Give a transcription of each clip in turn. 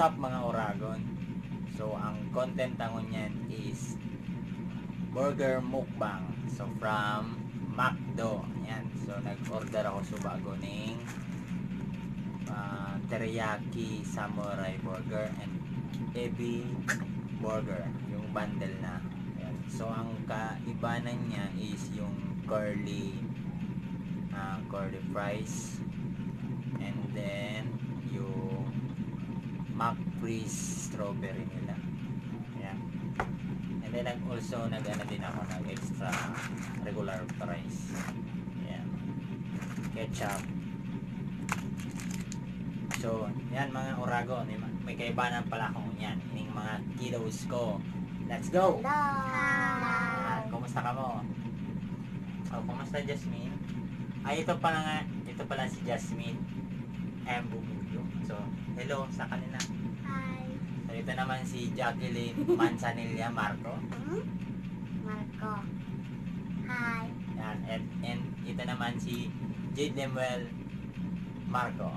up mga Oragon? So ang content ko niyan is burger mukbang. So from McDo. Yan. So nag-order ako sa bago ning teriyaki samurai burger and ebi burger. Yung bundle na. Yan. So ang kaibanan niya is yung curly fries and then yung McFreeze strawberry nila. Ayan. And then also nag-ano din ako ng extra regular fries. Ayan. Ketchup. So, yan mga Oragon. May kaibanan pala akong yan. Yung mga kiddos ko. Let's go! Hello! Kumusta ka mo? Oh, kumusta Jasmine? Ay, ito pala si Jasmine M. Bubuyo. So, hello sa kanila. Hi! So, ito naman si Jacqueline Manzanilla Marco. Marco. Hi! Yan. And ito naman si Jade Lemuel Marco.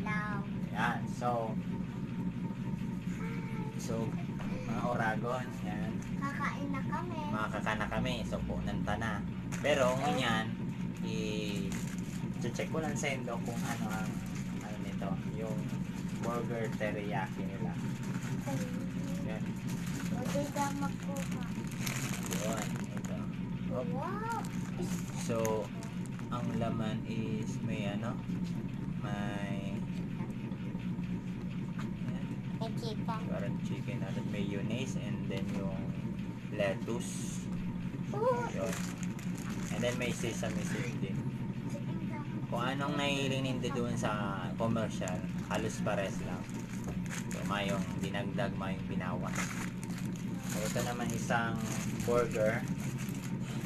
Hello! Yan. So, mga Oragon. Yan. Kakain na kami. Makakana kami. So, punanta na. Pero, ngunyan, i-check ko lang sa endo kung ano ang nito. Yung burger teriyaki nila. Yan. Pwede ka magkuha. Yun. Ito. Oh. Wow! So, ang laman is may may May chicken. parang chicken at mayonnaise and then yung lettuce. Yun. And then may sesame seed din. Kung anong nailinin doon sa commercial, halos pares lang. So, mayong dinagdag, mayong binawas. So, ito naman isang burger.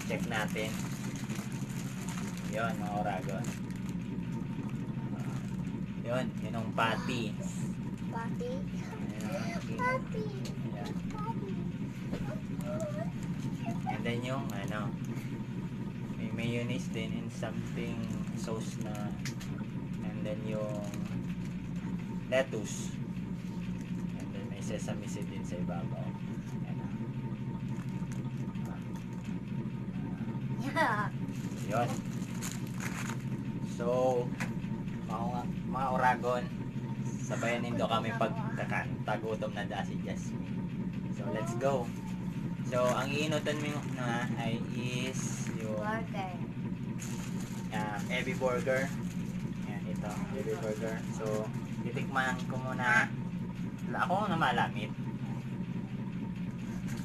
Check natin. Yun, mga Oragon. Yun yung patty. Papi. Ayan. Papi. Ayan. Papi. And then yung may mayonnaise din and something sauce na, and then yung lettuce, and then may sesame seed din sa ibabaw. Ayan. Yeah. Yun. So, mga Oragon, sabayan nindo kami pagkakanta. Gutom na da si Jasmine. So, let's go. So, ang iinutan mo na ay is yung Burger. Ebi burger. Yan, ito. Ebi burger. So, titikman ko muna. Ako na malamit.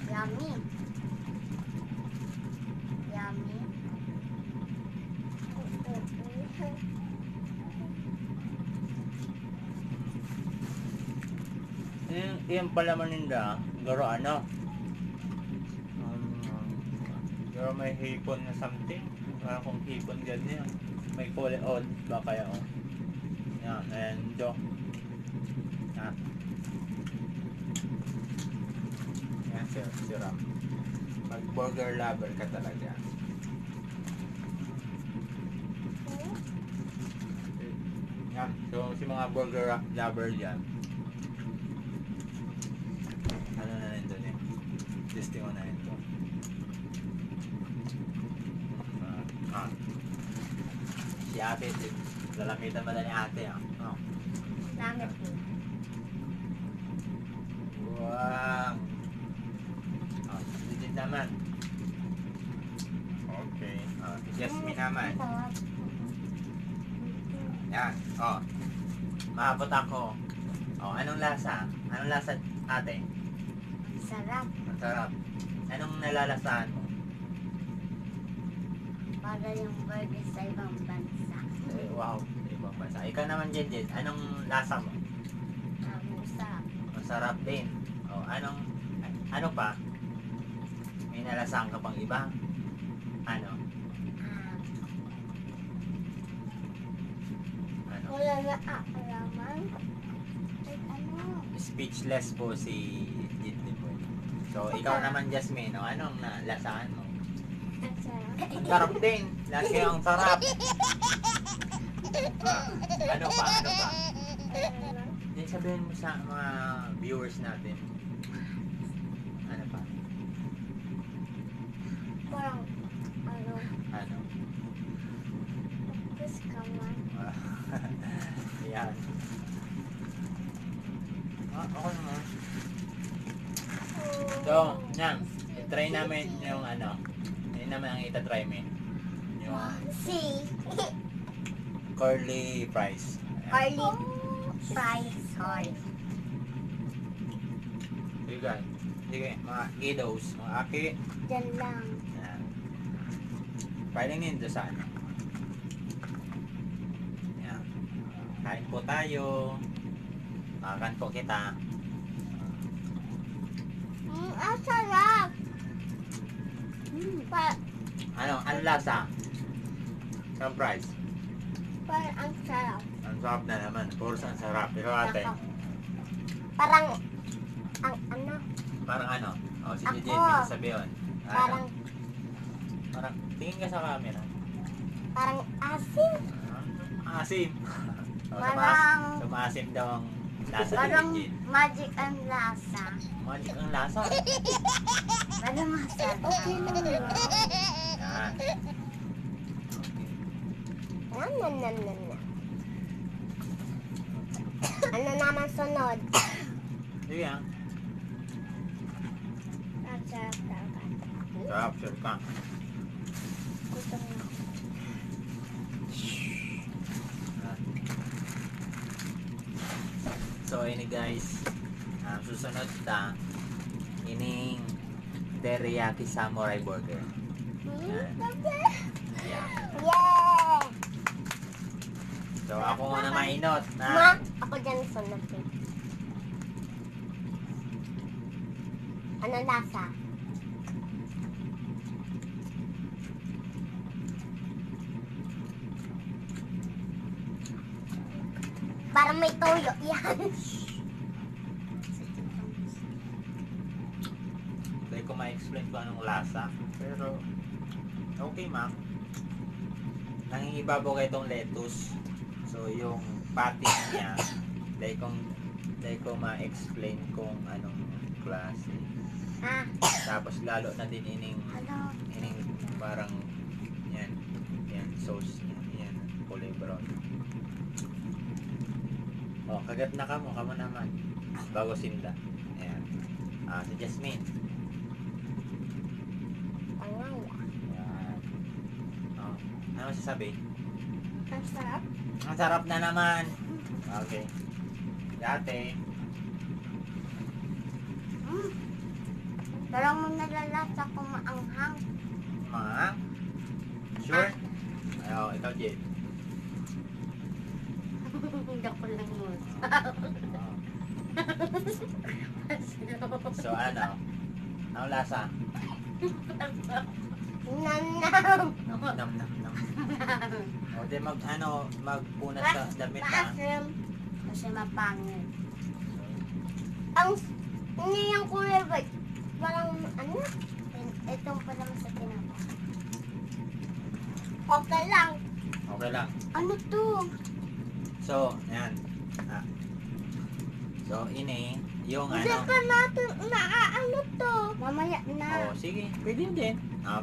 Yummy. Yummy. Yan pala maninda. Garo garo may hipon na something. Parang kung hipon ganyan. May kulay on. Ba kaya o? Yan. And do. Yan. Yan si Ram. Pag burger lover ka talaga. Yan. So si mga burger lover dyan. Ano na rin doon eh. Listing mo na rin doon. Si ate, lalapitan ba na ni ate? Oh. Langit mo. Wow! Oh, legit naman. Okay. Oh, si Jasmine naman. Yan. Oh. Maabot ako. Oh, anong lasa? Anong lasa ate? Sarap. Ang sarap. Anong nalalasahan mo? Para yung burger sa ibang bansa. Wow, ibang bansa. Ikaw naman, Jedjed, anong lasa mo? Masarap. Masarap din. O, ano pa? May nalasahan ka pang iba? Ano? Wala na alaman. Ay, ano? Speechless po si Jedjed po. So, ikaw naman, Jasmine, anong nalasahan mo? Ang sarap. Ang sarap din. Lagi ang sarap. Ano pa? Ano? Yung sabihin mo sa mga viewers natin? Ano pa? Parang, ano, Ano? tapos ka man. Yan. Ako naman. So, yan. I-try namin yung ano. Yun naman ang itatry mo. Yung Si, curly fries. Ayan. Carly Fries. Sorry. Sige guys. Sige, mga kiddos, mga aki. Diyan lang. Yan. Pwede nyo doon sa ano. Yan. Kain po tayo. Makan po kita. Ang sarap. Ano? Ang lasa? Ang price? Parang ang sarap. Ang sarap na naman. Puro ang sarap. Ikaw ate. Parang, ang ano, Parang ano? O, si JJ, Ako. may sabihin. parang, Parang, tingin ka sa camera. parang asin. Asim. O, Parang- Sumasim daw ang lasa Parang ni JJ. magic ang lasa. Magic ang lasa. Parang masarap. Okay lang yun. Yan. Nan. Ano naman sunod? Sige ah. Ang sarap talaga. Sarap, sure ka. Gusto mo. So, ini guys. Susunod ta. Ining teriyaki samurai burger. Yeah. Yay! So, ako muna mainot Ma, na. ako dyan sunod eh. Ano lasa? Parang may toyo yan. Hindi ko ma-explain kung anong lasa. Pero, okay ma'am. Nangingibabaw kayo itong lettuce. So, yung patty niya, hindi ko ma-explain kung anong klase. Ah, Tapos, lalo na din ining ano? parang, yan, sauce niya. Yan, kulay brown. Oh, kagat na kamo naman. Bago sinda. Ayan. Si Jasmine. Tangay. Ayan. Oh, ano masasabi? Ang sarap. Ang sarap na naman. Okay. Dati, Parang mo nalalasa kung maanghang. mga, sure? Ayaw, ikaw, Jade. Hindi ko lang mo. So, ano? Ang lasa? Nanam. Nam. O, di magpunat sa damit ha. Maasim. Kasi mapangit. Ang hindi yung kulay white. Parang ano? Itong pala sa tinapa. Okay lang. Okay lang. Ano to? So, yan. So, ini, yung Hindi ano. pa natin naaano to. Mamaya na. Oh, sige. Pwede din.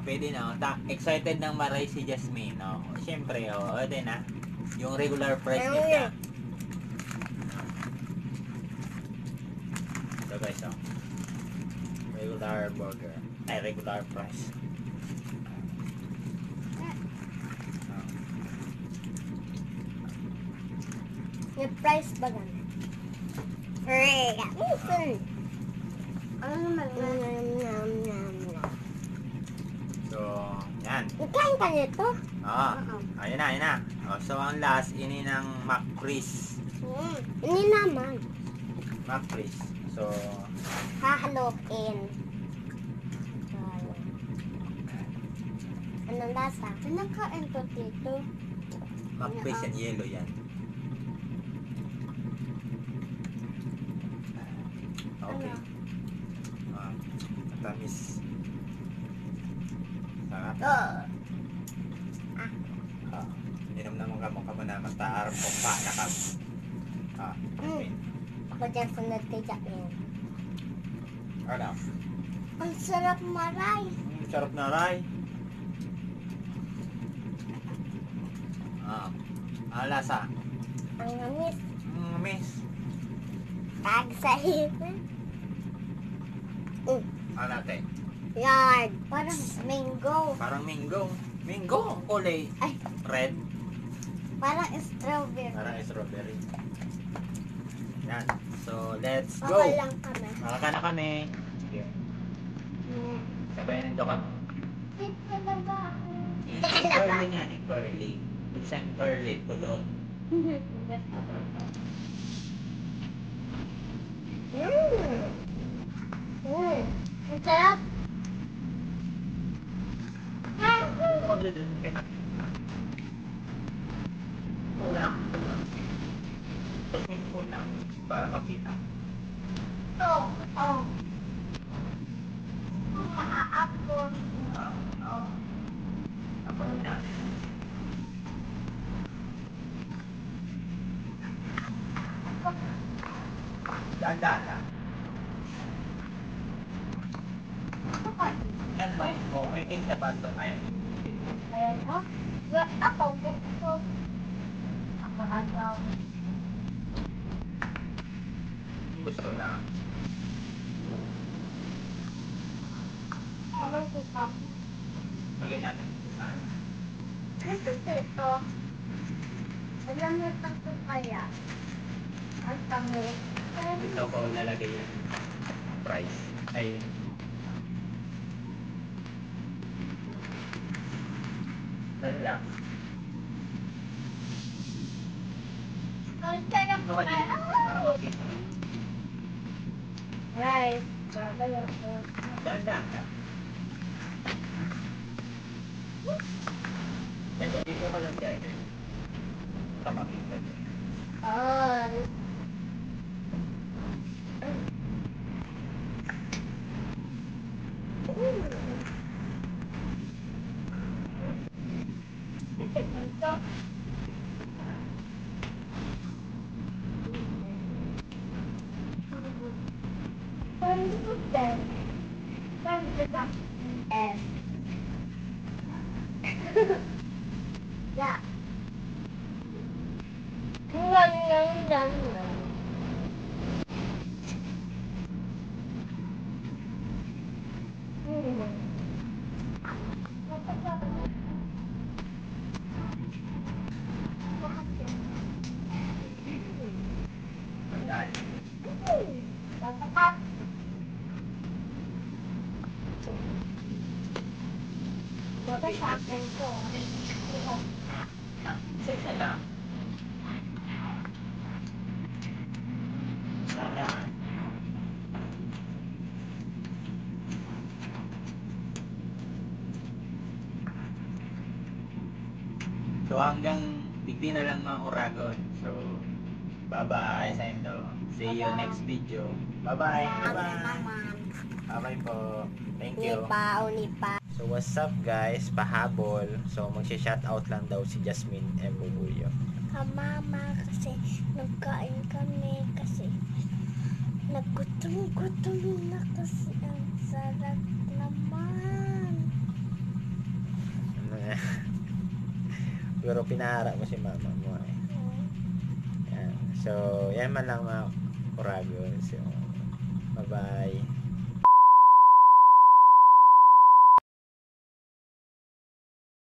Pwede na. Excited nang maray si Jasmine. Siyempre, din na. Yung regular price niya. So guys, regular burger. Ay, regular price. Yung price ba ganun? Ano naman? So, yan. Ikain ka nito? Ayun na. So, ang last, ini ng McCris. Hindi naman. McCris. So, Hahalokin. Anong lasa? Pinakain ko dito. McCris yan, yellow yan. Okay. Matamis. Sarap. Inom naman kamo na mataarap kong pa na kamo. Okay. ako dyan sunod kay Jacqueline. Ano? Ang sarap maray. Sarap na ray. Ah. Ang lasa. Ang amis. Miss. Tag sa hipin. Ano natin? Yan. Parang mango. Parang mango. Mango ang kulay. Ay. Red. Parang strawberry. Parang strawberry. Yan. So, let's go. Okay lang kami. Makaka na kami. Sabayan nito ka. Dito na ba ako? Early nga. Early. Isang early po doon. Ang sarap. Ulang. Para makita. Oh. Maaapon. Ako na. Daan-daan. Yan ba? May intapat ba tayo? Ayan, oh. Ako, gusto. Ako, agaw. Gusto na. Anong gusto? Lagyan natin. Gusto ito. Alam mo ito kaya. Ang kami. Dito ko lalagay yung price. Ay. Lala. Ang sarap mo kaya. Right. Daan-daan. Dito ko lang dyan. Kamakita. Oh. Yeah. Sa akin ko. Sige lang. So hanggang bigti na lang mga Uragon. So bye-bye sa inyo. See you next video. Bye-bye. Bye-bye po. Thank you. Unipa. So what's up guys? Pahabol. So magsha-shoutout lang daw si Jasmine M. Bubuyo. Mama kasi nagkain kami kasi nagutom-gutom na kasi ang sarap naman. Pero pinaharap mo si mama mo eh. Yan. So yan man lang mga Uragon. So bye-bye.